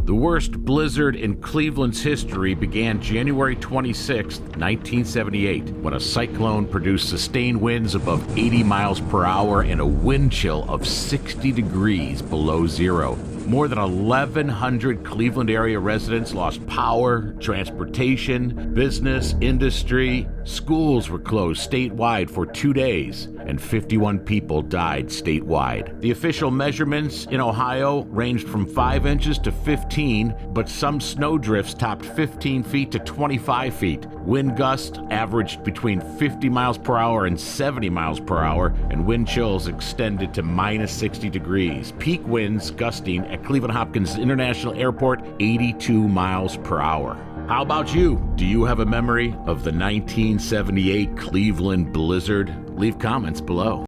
The worst blizzard in Cleveland's history began January 26, 1978, when a cyclone produced sustained winds above 80 miles per hour and a wind chill of 60 degrees below zero. More than 1,100 Cleveland area residents lost power, transportation, business, industry. Schools were closed statewide for 2 days, and 51 people died statewide. The official measurements in Ohio ranged from 5 inches to 15, but some snowdrifts topped 15 feet to 25 feet. Wind gusts averaged between 50 miles per hour and 70 miles per hour, and wind chills extended to minus 60 degrees. Peak winds gusting at Cleveland Hopkins International Airport, 82 miles per hour. How about you? Do you have a memory of the 1978 Cleveland blizzard? Leave comments below.